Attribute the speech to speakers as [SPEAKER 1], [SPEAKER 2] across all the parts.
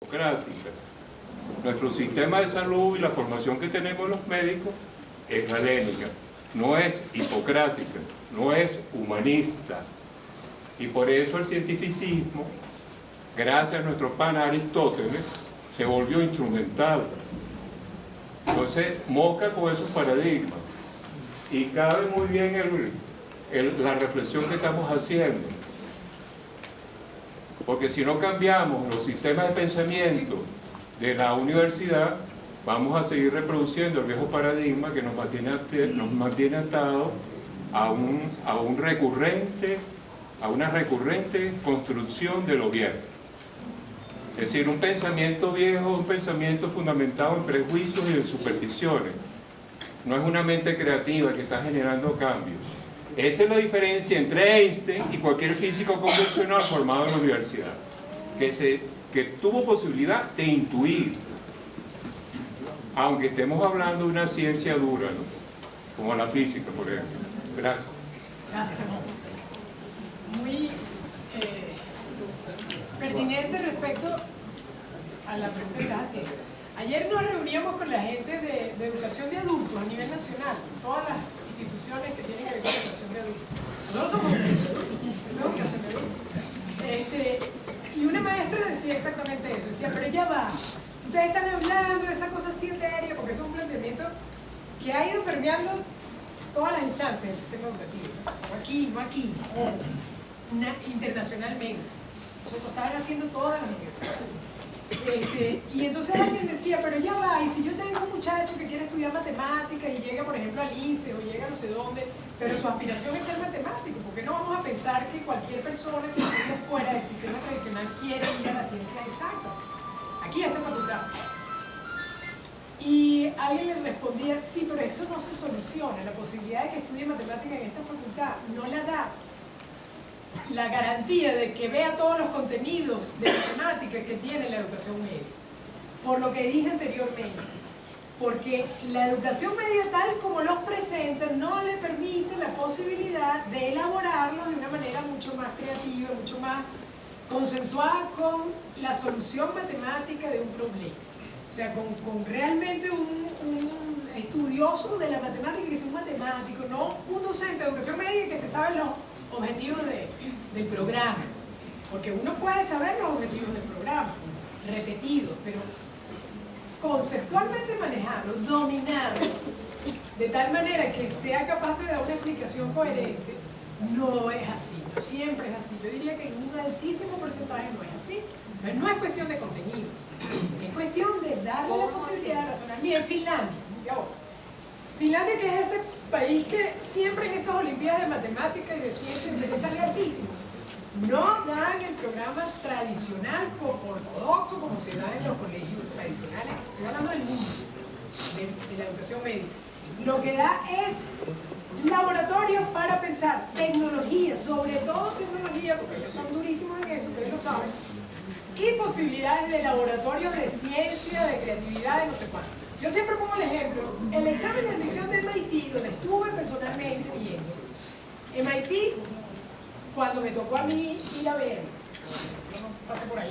[SPEAKER 1] democrática. Nuestro sistema de salud y la formación que tenemos los médicos es galénica, no es hipocrática, no es humanista. Y por eso el cientificismo, gracias a nuestro pana Aristóteles, se volvió instrumental. Entonces, mosca con esos paradigmas. Y cabe muy bien la reflexión que estamos haciendo. Porque si no cambiamos los sistemas de pensamiento de la universidad, vamos a seguir reproduciendo el viejo paradigma que nos mantiene atados a una recurrente construcción del gobierno. Es decir, un pensamiento viejo, un pensamiento fundamentado en prejuicios y en supersticiones. No es una mente creativa que está generando cambios. Esa es la diferencia entre Einstein y cualquier físico convencional formado en la universidad, que tuvo posibilidad de intuir, aunque estemos hablando de una ciencia dura, ¿no? Como la física, por ejemplo. Gracias.
[SPEAKER 2] Gracias, Ramón. Muy pertinente respecto a la pregunta que estás haciendo. Ayer nos reuníamos con la gente de educación de adultos a nivel nacional, todas las instituciones que tienen que ver con la educación de adultos. Nosotros somos educación de adultos. Y una maestra decía exactamente eso, decía, pero ya va, ustedes están hablando de esa cosa así etérea, porque eso es un planteamiento que ha ido permeando todas las instancias del sistema educativo, no aquí, internacionalmente. Eso lo estaban haciendo todas las universidades. Y entonces alguien decía, pero ya va, y si yo tengo un muchacho que quiere estudiar matemáticas y llega, por ejemplo, al INSE o llega a no sé dónde, pero su aspiración es ser matemático, ¿por qué no vamos a pensar que cualquier persona que esté fuera del sistema tradicional quiere ir a la ciencia exacta? Aquí a esta facultad. Y alguien le respondía, sí, pero eso no se soluciona, la posibilidad de que estudie matemáticas en esta facultad no la da la garantía de que vea todos los contenidos de matemáticas que tiene la educación media. Por lo que dije anteriormente, porque la educación media tal como los presenta no le permite la posibilidad de elaborarlos de una manera mucho más creativa, mucho más consensuada con la solución matemática de un problema. O sea, con realmente un estudioso de la matemática que es un matemático, no un docente de educación media que se sabe los objetivos del programa, porque uno puede saber los objetivos del programa repetidos, pero conceptualmente manejarlo, dominarlo de tal manera que sea capaz de dar una explicación coherente, no es así, no siempre es así. Yo diría que en un altísimo porcentaje no es así. Entonces no es cuestión de contenidos, es cuestión de darle la posibilidad de razonar. Miren, Finlandia, que es ese país que siempre en esas olimpiadas de matemáticas y de ciencia sale altísimo, no dan el programa tradicional ortodoxo como se da en los colegios tradicionales. Estoy hablando del mundo, de la educación media. Lo que da es laboratorios para pensar, tecnología, sobre todo tecnología, porque ellos son durísimos en eso, ustedes lo saben, y posibilidades de laboratorios de ciencia, de creatividad, de no sé cuánto. Yo siempre pongo el ejemplo, el examen de admisión de MIT, donde estuve personalmente viendo, MIT, cuando me tocó a mí ir a ver, no pasé por ahí,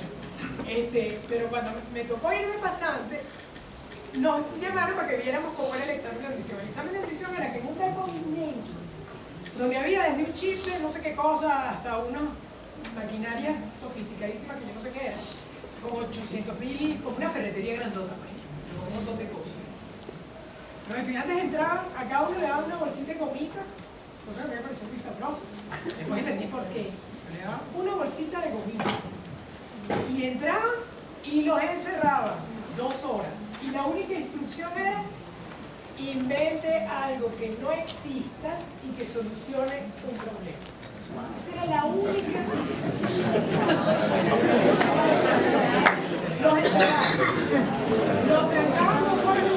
[SPEAKER 2] pero cuando me tocó ir de pasante, nos llamaron para que viéramos cómo era el examen de admisión. El examen de admisión era que en un campo inmenso, donde había desde un chip de no sé qué cosa hasta una maquinaria sofisticadísima que yo no sé qué era, como 800.000, como una ferretería grandota, por ejemplo, un montón de cosas. Los estudiantes entraban, a cada uno le daban una bolsita de gomita, cosa que me pareció muy sabrosa. Después entendí por qué. Le daban una bolsita de gomitas. Y entraban y los encerraban 2 horas. Y la única instrucción era: invente algo que no exista y que solucione un problema. Esa era la única. Los encerraban. Los trancaban 2 horas en un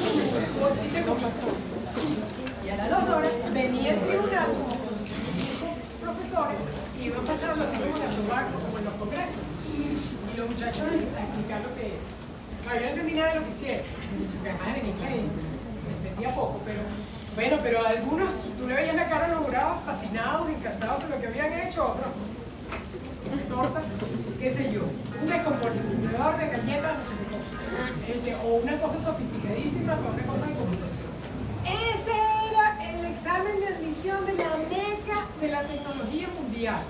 [SPEAKER 2] bolsito de gomitas. Y a las 2 horas venía el tribunal con 5 profesores y iban pasando así como en la sobaco, como en los congresos. Y los muchachos a explicar lo que es. Claro, yo no entendí nada de lo que hicieron, porque además en inglés entendía poco, pero bueno, pero algunos, tú le veías la cara a los jurados fascinados, encantados con lo que habían hecho, otros come torta, qué sé yo, un descomponedor de galletas, no sé qué cosa, o una cosa sofisticadísima para una cosa de computación. Ese era el examen de admisión de la meca de la tecnología mundial.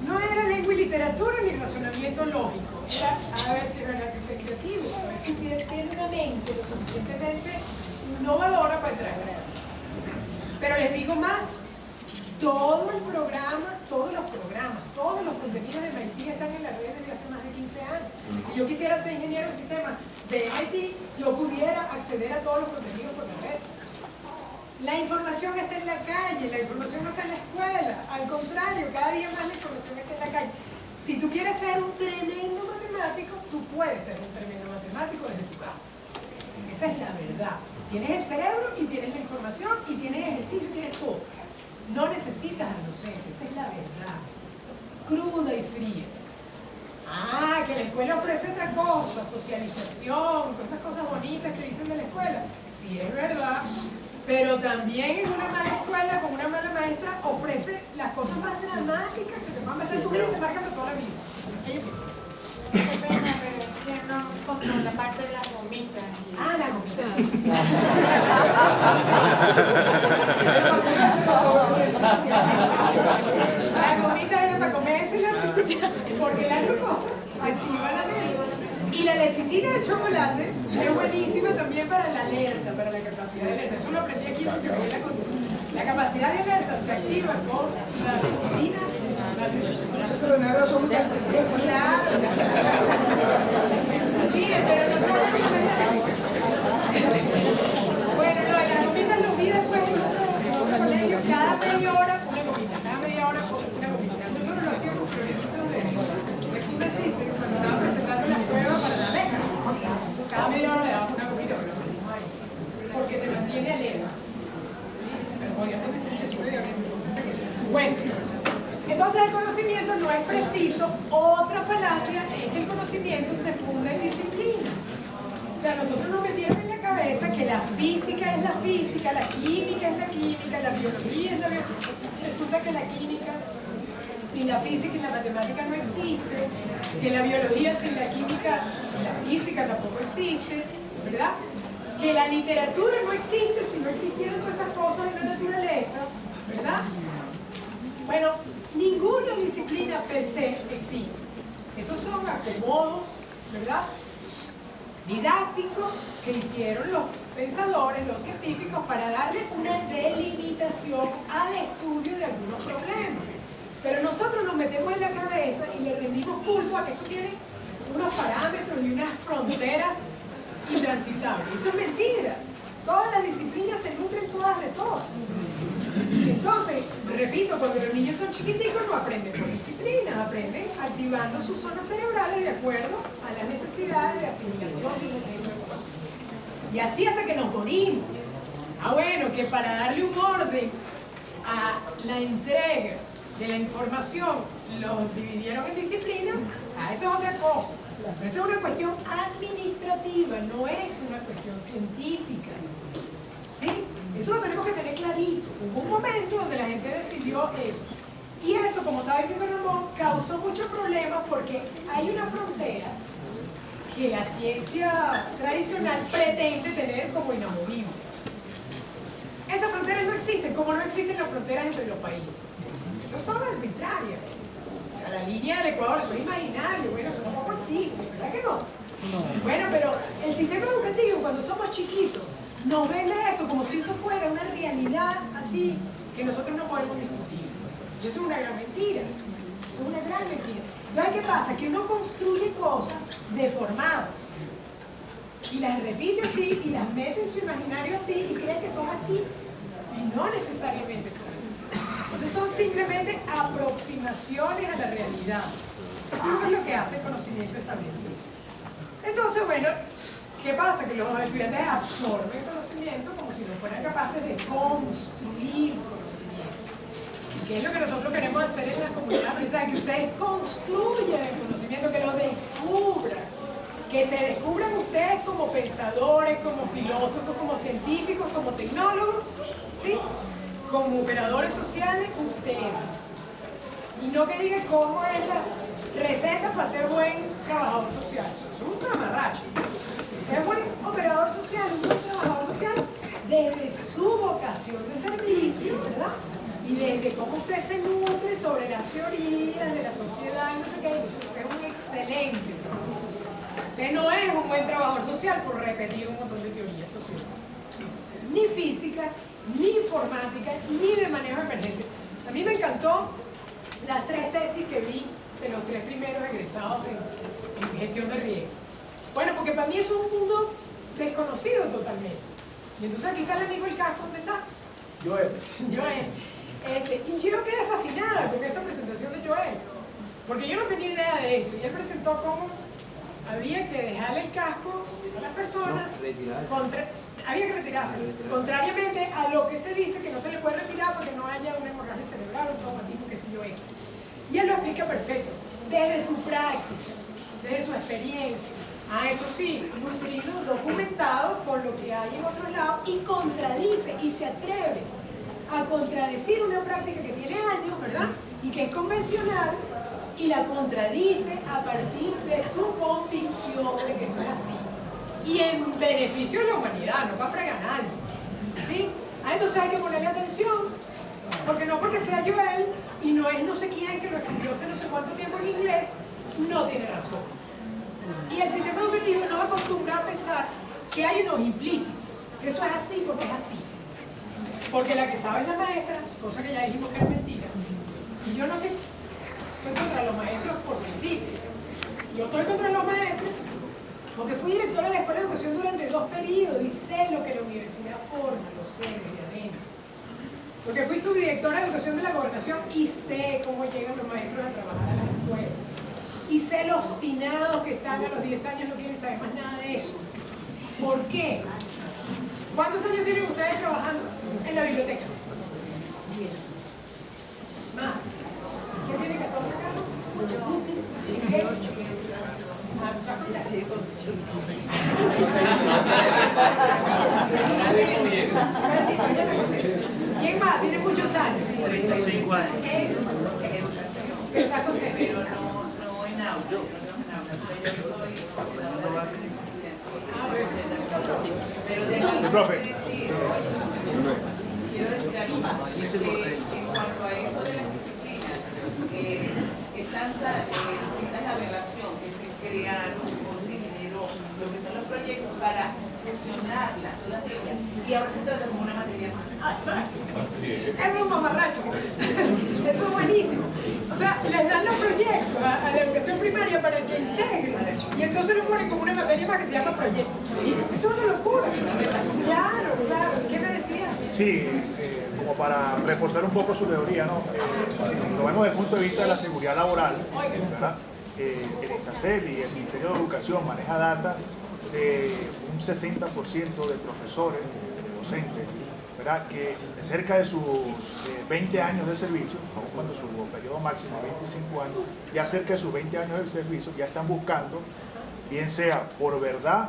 [SPEAKER 2] No era lengua y literatura ni razonamiento lógico, era a ver si era verdad que fue creativo, a ver si tiene una mente lo suficientemente innovadora para entrar. Pero les digo más, todo el programa, todos los contenidos de MIT están en la red desde hace más de 15 años. Si yo quisiera ser ingeniero de sistemas de MIT, yo pudiera acceder a todos los contenidos por la red. La información está en la calle, la información no está en la escuela. Al contrario, cada día más la información está en la calle. Si tú quieres ser un tremendo matemático, tú puedes ser un tremendo matemático desde tu casa. Esa es la verdad. Tienes el cerebro y tienes la información y tienes ejercicio y tienes todo. No necesitas al docente, esa es la verdad. Cruda y fría. Ah, que la escuela ofrece otra cosa, socialización, todas esas cosas bonitas que dicen de la escuela. Sí, es verdad. Pero también en una mala escuela, con una mala maestra, ofrece las cosas más dramáticas que te van a pasar tu vida y te marcan para toda la vida.
[SPEAKER 3] Qué pena, pero es que no controlo la parte de las gomitas.
[SPEAKER 2] Ah, la gomita. La gomita era para comérsela, porque la glucosa activa la mente. Y la lecitina de chocolate es buenísima también para la alerta, para la capacidad de alerta. Eso lo aprendí aquí en Fisiología de la Conducta. La capacidad de alerta se activa con la lecitina de chocolate.
[SPEAKER 4] Pero negros son
[SPEAKER 2] Claro. Miren, pero no solamente. Bueno, no, las gomitas lo vi después en otro colegio. Cada media hora una gomita, cada media hora una gomita. Nosotros lo hacíamos proyectos de Fundecite, cuando estaba presentando las pruebas para la beca. Cada media hora le daba una gomita, pero no, porque te mantiene alerta. Bueno, entonces el conocimiento no es preciso. Otra falacia es que el conocimiento se funda en disciplinas. O sea, nosotros nos metieron en la cabeza que la física es la física, la química es la química, la biología es la biología. Resulta que la química sin la física y la matemática no existe, que la biología sin la química y la física tampoco existe, ¿verdad? Que la literatura no existe si no existieran todas esas cosas en la naturaleza, ¿verdad? Bueno, ninguna disciplina per se existe. Esos son acomodos, ¿verdad?, didácticos que hicieron los pensadores, los científicos, para darle una delimitación al estudio de algunos problemas. Pero nosotros nos metemos en la cabeza y le rendimos culto a que eso tiene unos parámetros y unas fronteras intransitables. Eso es mentira. Todas las disciplinas se nutren todas de todas. Entonces, repito, cuando los niños son chiquiticos no aprenden por disciplina, aprenden activando sus zonas cerebrales de acuerdo a las necesidades de asimilación y de educación. Y así hasta que nos morimos. Ah, bueno, que para darle un orden a la entrega de la información los dividieron en disciplinas, eso es otra cosa. Pero esa es una cuestión administrativa, no es una cuestión científica. ¿Sí? Eso lo tenemos que tener clarito. Hubo un momento donde la gente decidió eso. Y eso, como estaba diciendo Ramón, causó muchos problemas porque hay unas fronteras que la ciencia tradicional pretende tener como inamovibles. Esas fronteras no existen, como no existen las fronteras entre los países. Esas son arbitrarias. O sea, la línea del Ecuador, eso es imaginario, bueno, eso tampoco existe, ¿verdad que no? Bueno, pero el sistema educativo, cuando somos chiquitos, nos vende eso como si eso fuera una realidad así que nosotros no podemos discutir. Y eso es una gran mentira. Eso es una gran mentira. Entonces, ¿qué pasa? Que uno construye cosas deformadas y las repite así y las mete en su imaginario así y cree que son así y no necesariamente son así. Entonces son simplemente aproximaciones a la realidad. Eso es lo que hace el conocimiento establecido. Entonces, bueno, ¿qué pasa? Que los estudiantes absorben el conocimiento como si no fueran capaces de construir conocimiento. ¿Y qué es lo que nosotros queremos hacer en la comunidad de aprendizaje? Que ustedes construyan el conocimiento, que lo descubran. Que se descubran ustedes como pensadores, como filósofos, como científicos, como tecnólogos, ¿sí?, como operadores sociales, ustedes. Y no que diga cómo es la receta para ser buen trabajador social. Eso es un mamarracho. Usted es buen operador social, un buen trabajador social desde su vocación de servicio, ¿verdad? Y desde cómo usted se nutre sobre las teorías de la sociedad, no sé qué, entonces usted es un excelente trabajador social. Usted no es un buen trabajador social por repetir un montón de teorías sociales. Ni física, ni informática, ni de manejo de emergencia. A mí me encantó las 3 tesis que vi de los 3 primeros egresados en gestión de riesgo. Bueno, porque para mí eso es un mundo desconocido totalmente. Y entonces aquí está el amigo del casco, ¿dónde está?
[SPEAKER 4] Joel.
[SPEAKER 2] Joel. Y yo quedé fascinada con esa presentación de Joel, porque yo no tenía idea de eso. Y él presentó cómo había que dejarle el casco a las personas, había que retirarse, contrariamente a lo que se dice que no se le puede retirar porque no haya una hemorragia cerebral o un traumatismo, que sé yo. Y él lo explica perfecto, desde su práctica, desde su experiencia. Eso sí, nutrido, documentado por lo que hay en otros lados, y contradice y se atreve a contradecir una práctica que tiene años, ¿verdad? Y que es convencional, y la contradice a partir de su convicción de que eso es así. Y en beneficio de la humanidad, no para fregar a nadie. ¿Sí? Entonces hay que ponerle atención, porque no porque sea Joel y no es no sé quién que lo escribió hace no sé cuánto tiempo en inglés, no tiene razón. Y el sistema educativo nos acostumbra a pensar que hay unos implícitos, que eso es así porque es así. Porque la que sabe es la maestra, cosa que ya dijimos que es mentira. Y yo no estoy contra los maestros porque sí. Yo estoy contra los maestros porque fui directora de la Escuela de Educación durante 2 periodos y sé lo que la universidad forma, lo sé desde adentro. Porque fui subdirectora de Educación de la Gobernación y sé cómo llegan los maestros a trabajar a la escuela. Y sé los obstinados que están a los 10 años, no quieren saber más nada de eso. ¿Por qué? ¿Cuántos años tienen ustedes trabajando en la biblioteca? 10. ¿Más? ¿Quién tiene 14 carros? 18. ¿Quién más? Tiene muchos años.
[SPEAKER 5] 35 años.
[SPEAKER 2] ¿Está contento?
[SPEAKER 5] Pero no en auto. Pero quiero decir algo más. En cuanto a eso de las disciplinas, es tanta quizás la relación que se crearon o se generó lo que son los proyectos para fusionarlas, todas ellas, y ahora se trata como una materia más.
[SPEAKER 2] Exacto. Eso es un mamarracho. Eso es buenísimo. O sea, les dan los proyectos a la educación primaria para que integren. Y entonces lo ponen como una materia más que se llama proyecto. Eso es una locura. Claro, claro. ¿Qué me decía?
[SPEAKER 4] Sí, como para reforzar un poco su teoría, ¿no? Lo vemos desde el punto de vista de la seguridad laboral, ¿verdad? El INSACEL y el Ministerio de Educación maneja data de un 60% de profesores, de docentes, ¿verdad? Que cerca de sus 20 años de servicio, aun cuando su periodo máximo es 25 años, ya cerca de sus 20 años de servicio ya están buscando, bien sea por verdad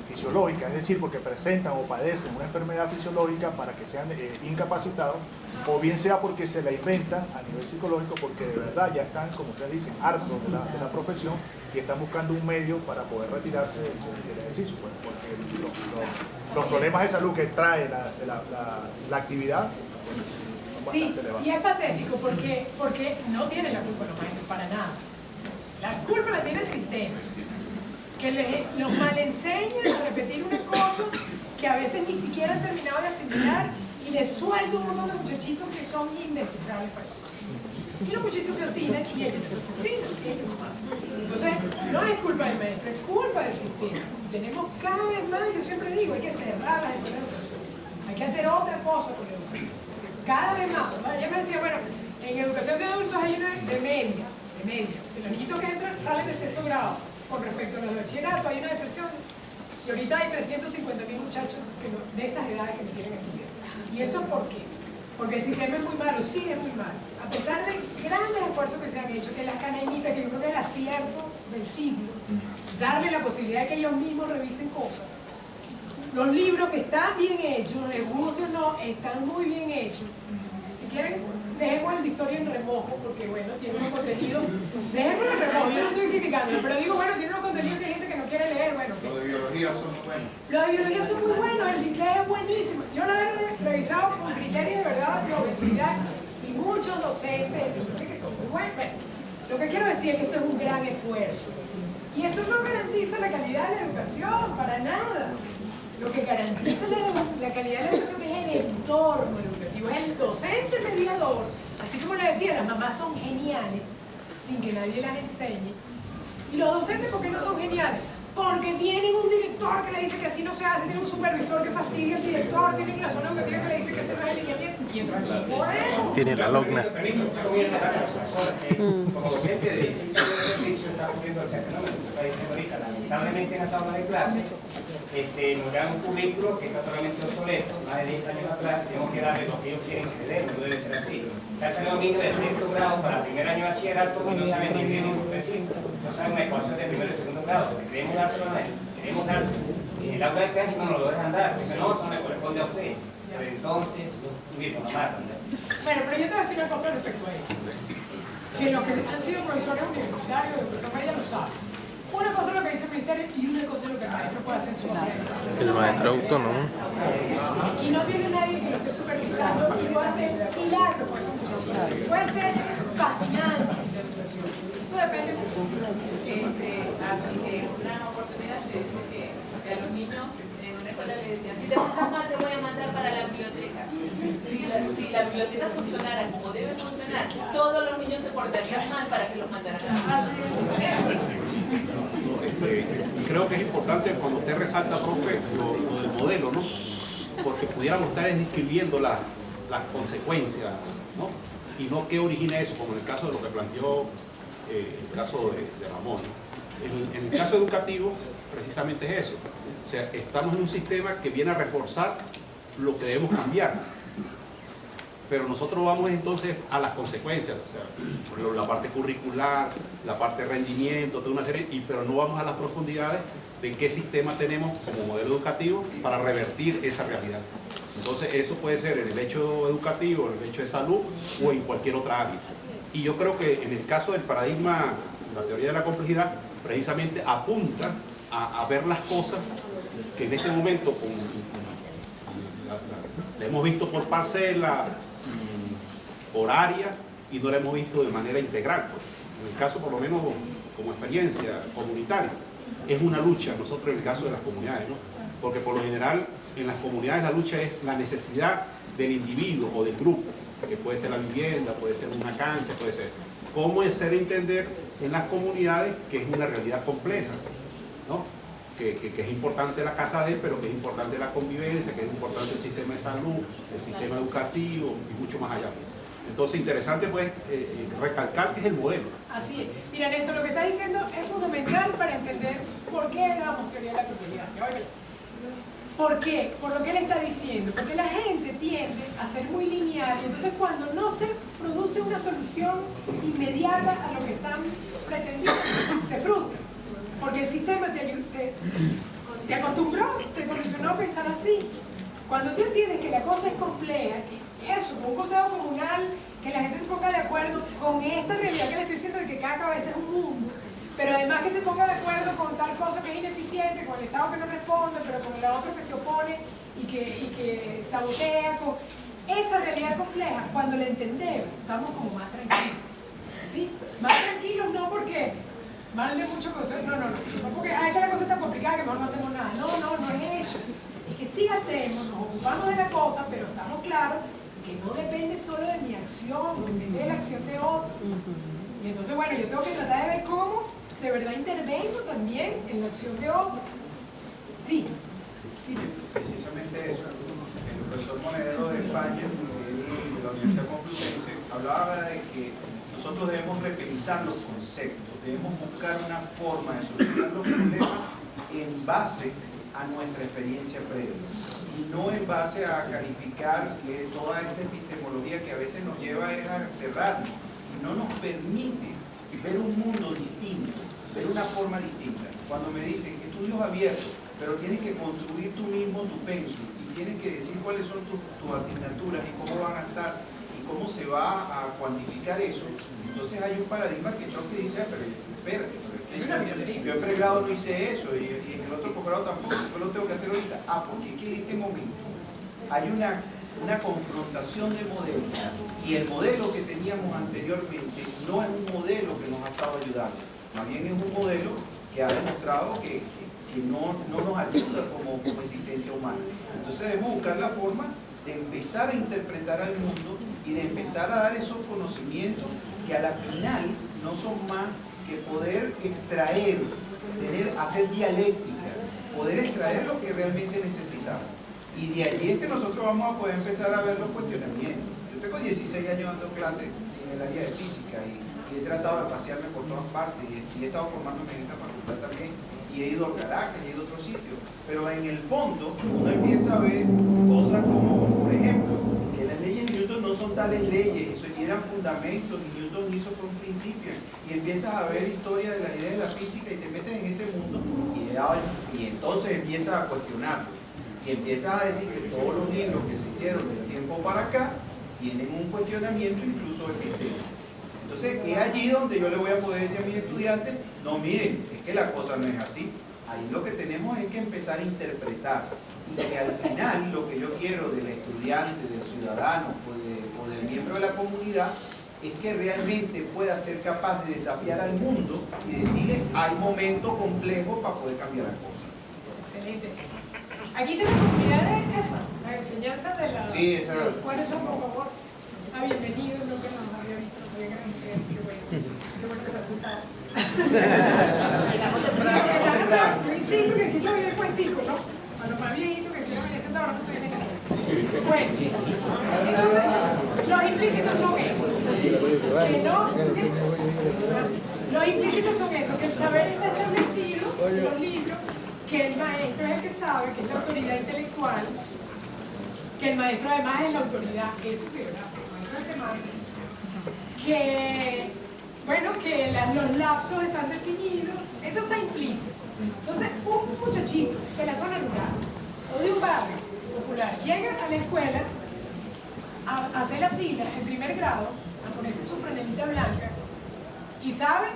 [SPEAKER 4] fisiológica, es decir, porque presentan o padecen una enfermedad fisiológica para que sean incapacitados, o bien sea porque se la inventan a nivel psicológico, porque de verdad ya están, como ustedes dicen, hartos de la profesión y están buscando un medio para poder retirarse del ejercicio, pues, porque los problemas de salud que trae la actividad son
[SPEAKER 2] Sí,
[SPEAKER 4] bastante elevados.
[SPEAKER 2] y es patético porque no tienen la culpa los maestros para nada. La culpa la tiene el sistema, que los mal enseña a repetir una cosa que a veces ni siquiera han terminado de asimilar y les suelta un montón de muchachitos que son indescifrables para ellos. Y los muchachitos se obstinan y ellos no se obstinan. Entonces, no es culpa del maestro, es culpa del sistema. Tenemos cada vez más, yo siempre digo, hay que cerrar las escuelas de educación. Hay que hacer otra cosa con la educación. Cada vez más, ¿verdad? Ella me decía, bueno, en educación de adultos hay una de media. De los niñitos que entran salen de 6º grado. Con respecto a los de bachillerato hay una deserción. Y ahorita hay 350.000 muchachos de esas edades que no quieren estudiar. ¿Y eso por qué? Porque el sistema es muy malo, sí es muy malo. A pesar de grandes esfuerzos que se han hecho, que las canemitas, que yo creo que es el acierto del siglo, darle la posibilidad de que ellos mismos revisen cosas. Los libros que están bien hechos, les guste o no, están muy bien hechos. Si quieren dejemos el de historia en remojo, porque bueno, tiene unos contenidos, dejémoslo en remojo, yo no estoy criticando, pero digo, bueno, tiene unos contenidos que hay gente que no quiere leer, bueno.
[SPEAKER 6] Los de biología son muy buenos.
[SPEAKER 2] Los de biología son muy buenos, el de inglés es buenísimo. Yo lo he revisado con criterio de verdad, de objetividad, y muchos docentes dicen que son muy buenos. Bueno, lo que quiero decir es que eso es un gran esfuerzo. Y eso no garantiza la calidad de la educación, para nada. Lo que garantiza la calidad de la educación es el entorno educativo, es el docente mediador. Así como le decía, las mamás son geniales, sin que nadie las enseñe. ¿Y los docentes por qué no son geniales? Porque tienen un director que le dice que así no se hace, tienen un supervisor que fastidia al director, tienen la zona educativa que le dice que ese no es el lineamiento. Y entonces, por eso.
[SPEAKER 7] Tiene la logna.
[SPEAKER 8] Como docente de 16 años de servicio está ocurriendo ese fenómeno que está diciendo ahorita. Lamentablemente en las aulas de clase nos dan un currículo que está totalmente obsoleto, más de 10 años atrás, tenemos que darle lo que ellos quieren que le den, no debe ser así. Ya tenemos niños de sexto grado para primer año de bachillerato y no saben ni bien ni por decir, no saben una ecuación de primero y segundo grado, porque queremos dárselo a él, queremos dárselo. El aula de clase no lo dejan dar, porque no, eso no le corresponde a usted. Pero entonces, lo matan.
[SPEAKER 2] Bueno, pero yo te voy a decir una cosa respecto a eso. Que los que han sido profesores universitarios de educación media lo saben. Una cosa es lo que dice el ministerio y una cosa es lo que el maestro puede hacer en su aula.
[SPEAKER 7] El maestro autónomo.
[SPEAKER 2] Y no tiene nadie que lo esté supervisando y puede ser hilarlo por eso muchas veces. Puede ser fascinante la educación. Eso depende mucho.
[SPEAKER 5] Una oportunidad se dice que a los niños en una escuela le decían, si te portas mal te voy a mandar para la biblioteca. Si la biblioteca funcionara como debe funcionar, todos los niños se portarían mal para que los mandaran a la biblioteca.
[SPEAKER 9] Creo que es importante cuando usted resalta, profe, lo del modelo, ¿no? Porque pudiéramos estar describiendo las consecuencias, ¿no? Y no qué origina eso, como en el caso de lo que planteó el caso de Ramón, ¿no? En el caso educativo, precisamente es eso. O sea, estamos en un sistema que viene a reforzar lo que debemos cambiar. Pero nosotros vamos entonces a las consecuencias, o sea, por ejemplo, la parte curricular, la parte de rendimiento, toda una serie, pero no vamos a las profundidades de qué sistema tenemos como modelo educativo para revertir esa realidad. Entonces eso puede ser en el hecho educativo, en el hecho de salud o en cualquier otra área. Y yo creo que en el caso del paradigma, la teoría de la complejidad, precisamente apunta a ver las cosas que en este momento la hemos visto por parcela, por área, y no la hemos visto de manera integral. Pues. En el caso, por lo menos, como experiencia comunitaria, es una lucha, nosotros en el caso de las comunidades, ¿no? Porque por lo general, en las comunidades la lucha es la necesidad del individuo o del grupo, que puede ser la vivienda, puede ser una cancha, puede ser... ¿Cómo hacer entender en las comunidades que es una realidad compleja, ¿no? Que es importante la casa de él, pero que es importante la convivencia, que es importante el sistema de salud, el sistema educativo y mucho más allá. Entonces, interesante pues recalcar que es el modelo.
[SPEAKER 2] Así es. Mira, Néstor, lo que está diciendo es fundamental para entender por qué damos teoría de la complejidad. ¿Por qué? Por lo que él está diciendo. Porque la gente tiende a ser muy lineal y entonces cuando no se produce una solución inmediata a lo que están pretendiendo, se frustra. Porque el sistema te acostumbró, te condicionó a pensar así. Cuando tú entiendes que la cosa es compleja, que eso, con un consejo comunal, que la gente se ponga de acuerdo con esta realidad que le estoy diciendo de que cada cabeza es un mundo, pero además que se ponga de acuerdo con tal cosa que es ineficiente, con el Estado que no responde, pero con el otro que se opone y que sabotea, con esa realidad compleja, cuando la entendemos, estamos como más tranquilos. ¿Sí? Más tranquilos no porque mal de mucho consejo, no porque ay, que la cosa está complicada, que mejor no hacemos nada. No es eso. Es que sí hacemos, nos ocupamos de la cosa, pero estamos claros que no depende solo de mi acción, depende de la acción de otro. Y entonces, bueno, yo tengo que tratar de ver cómo de verdad intervengo también en la acción de otro. Sí.
[SPEAKER 6] Precisamente eso. El profesor Monedero de España, de la Universidad Complutense, hablaba de que nosotros debemos repensar los conceptos, debemos buscar una forma de solucionar los problemas en base a nuestra experiencia previa y no en base a calificar toda esta epistemología que a veces nos lleva a cerrarnos y no nos permite ver un mundo distinto, ver una forma distinta. Cuando me dicen estudios abiertos, pero tienes que construir tú mismo tu pensum y tienes que decir cuáles son tus asignaturas y cómo van a estar y y cómo se va a cuantificar eso. Entonces hay un paradigma que choque y dice, pero espérate, yo en pregrado no hice eso y en el otro posgrado tampoco, yo lo tengo que hacer ahorita. Porque aquí en este momento hay una confrontación de modelos y el modelo que teníamos anteriormente no es un modelo que nos ha estado ayudando, más bien es un modelo que ha demostrado que no nos ayuda como existencia humana. Entonces debemos buscar la forma de empezar a interpretar al mundo y de empezar a dar esos conocimientos que a la final no son más que poder extraer, hacer dialéctica, poder extraer lo que realmente necesitamos. Y de allí es que nosotros vamos a poder empezar a ver los cuestionamientos. Yo tengo 16 años dando clases en el área de física y he tratado de pasearme por todas partes y he estado formándome en esta facultad también y he ido a Caracas, he ido a otros sitios, pero en el fondo uno empieza a ver cosas como, por ejemplo, que las leyes de Newton no son tales leyes, eso eran fundamentos y Newton hizo por un principio, y empiezas a ver historia de las ideas de la física y te metes en ese mundo y entonces empiezas a cuestionarlo y empiezas a decir que todos los libros que se hicieron del tiempo para acá tienen un cuestionamiento incluso epistémico. Entonces es allí donde yo le voy a poder decir a mis estudiantes, no miren, es que la cosa no es así. Ahí lo que tenemos es que empezar a interpretar y que al final lo que yo quiero del estudiante, del ciudadano o del miembro de la comunidad es que realmente pueda ser capaz de desafiar al mundo y decirle hay momentos complejos para poder cambiar las cosas.
[SPEAKER 2] Excelente. Aquí tenemos comunidades esa, la enseñanza de la...
[SPEAKER 6] Sí, esa.
[SPEAKER 2] ¿Cuáles son, por favor? Bienvenido, no que nos había visto, no sabía que era mujer, qué bueno que está sentado. Felicito que aquí yo vi el cuentico, ¿no? A los más viejitos que quieren venir sentados, no se vienen aquí. Bueno, entonces, los implícitos son esos. Que no, los implícitos son esos, que el saber está establecido en los libros, que el maestro es el que sabe, que es la autoridad intelectual, que el maestro además es la autoridad, eso sí, ¿verdad? Que, bueno, que los lapsos están definidos, eso está implícito. Entonces, un muchachito de la zona rural o de un barrio popular llega a la escuela a hacer la fila en primer grado, a ponerse su franelita blanca y sabe,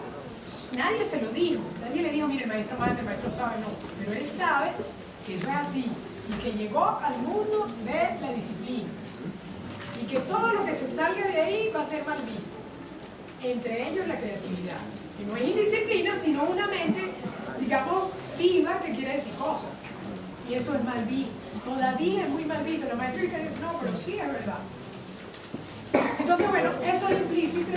[SPEAKER 2] nadie se lo dijo, nadie le dijo, mire, el maestro manda, el maestro sabe, no, pero él sabe que eso es así y que llegó al mundo de la disciplina. Y que todo lo que se salga de ahí va a ser mal visto, entre ellos la creatividad, que no es indisciplina, sino una mente, digamos, viva que quiere decir cosas, y eso es mal visto, todavía es muy mal visto. La maestra dice, no, pero sí es verdad. Entonces, bueno, eso es implícito.